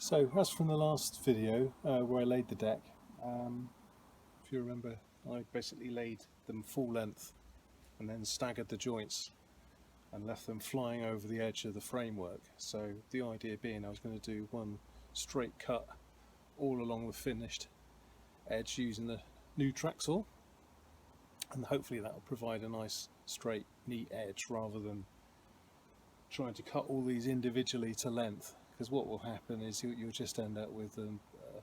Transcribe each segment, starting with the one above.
So as from the last video where I laid the deck, if you remember, I basically laid them full length and then staggered the joints and left them flying over the edge of the framework. So the idea being I was going to do one straight cut all along the finished edge using the new track saw, and hopefully that will provide a nice straight neat edge rather than trying to cut all these individually to length, because what will happen is you'll just end up with a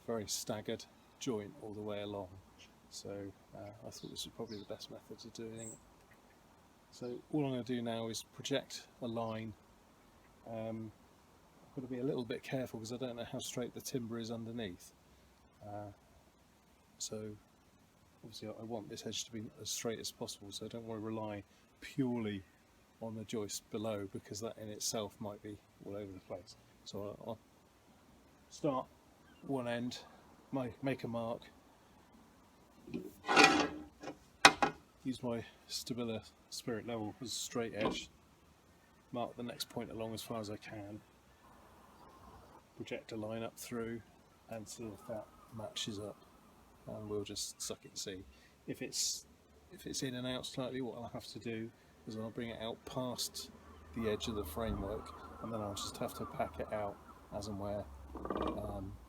very staggered joint all the way along. So I thought this was probably the best method of doing it. So all I'm going to do now is project a line. I've got to be a little bit careful because I don't know how straight the timber is underneath. So obviously I want this edge to be as straight as possible, so I don't want to rely purely on the joist below, because that in itself might be all over the place. So I'll start one end, make a mark, use my Stabila spirit level as a straight edge, mark the next point along as far as I can, project a line up through and see if that matches up, and we'll just suck it and see. If it's in and out slightly, what I'll have to do is I'll bring it out past the edge of the framework, and then I'll just have to pack it out as and where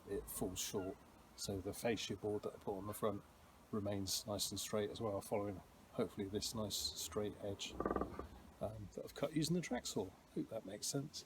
it falls short. So the fascia board that I put on the front remains nice and straight as well, following hopefully this nice straight edge that I've cut using the track saw. Hope that makes sense.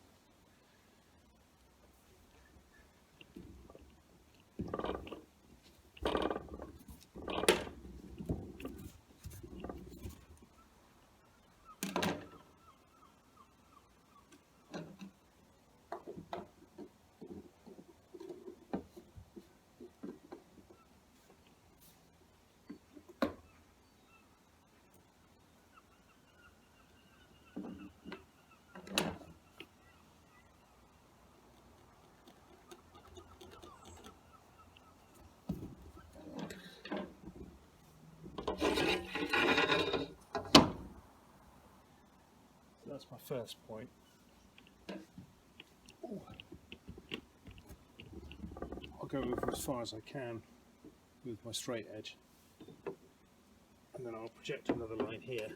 That's my first point. Ooh. I'll go over as far as I can with my straight edge, and then I'll project another line here.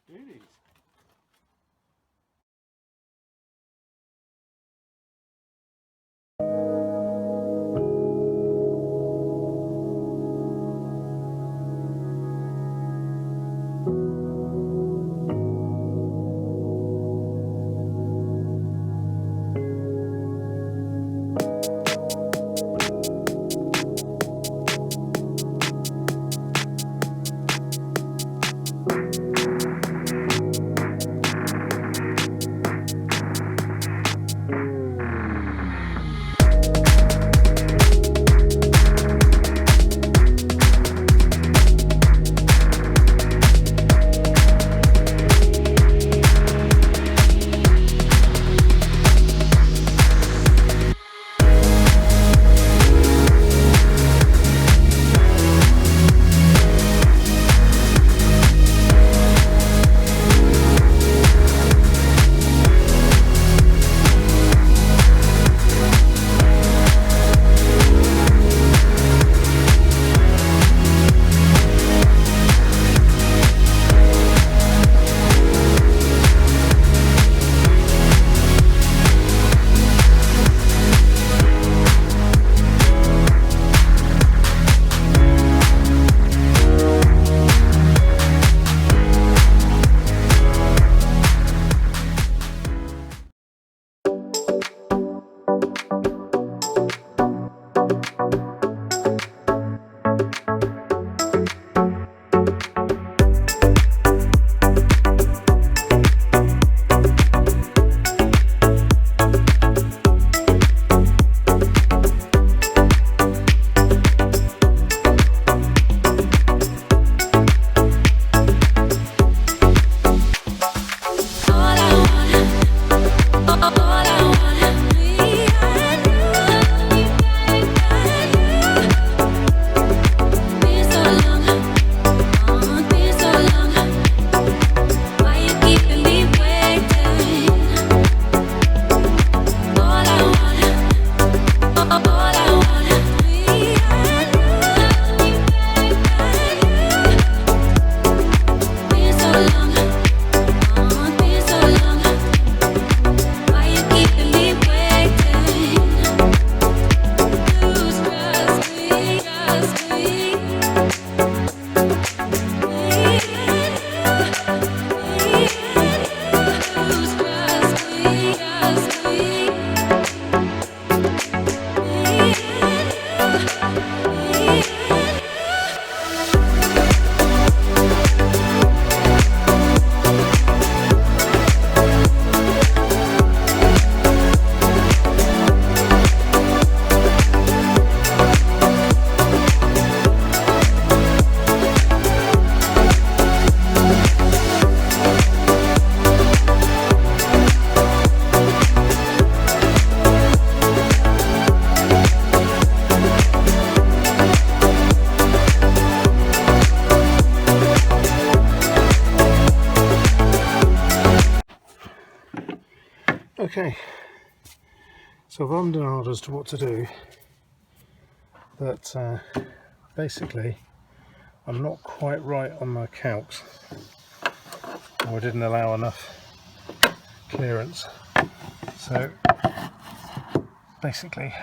Really? Okay, so I've ummed and ahed as to what to do, but basically I'm not quite right on my calcs, or I didn't allow enough clearance. So basically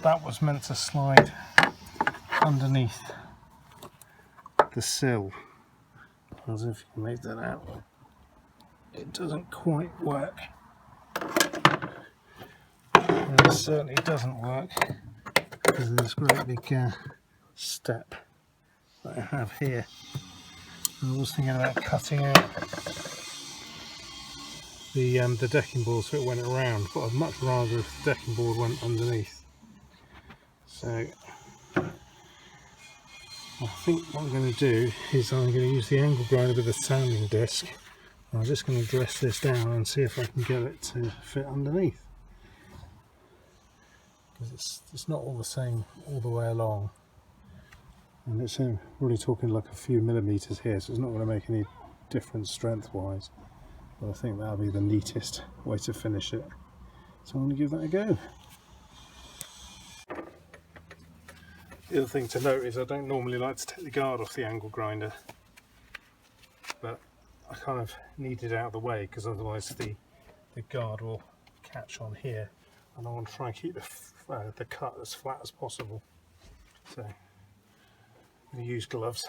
that was meant to slide underneath the sill. As if you can make that out, it doesn't quite work. And it certainly doesn't work because of this great big step that I have here. I was thinking about cutting out the decking board so it went around, but I'd much rather if the decking board went underneath. So I think what I'm going to do is I'm going to use the angle grinder with a sounding disc. I'm just going to dress this down and see if I can get it to fit underneath, because it's not all the same all the way along, and it's really talking like a few millimeters here, so it's not going to make any difference strength wise, but I think that'll be the neatest way to finish it, so I'm going to give that a go. The other thing to note is I don't normally like to take the guard off the angle grinder, but I kind of need it out of the way because otherwise the guard will catch on here, and I want to try and keep the cut as flat as possible. So I'm going to use gloves.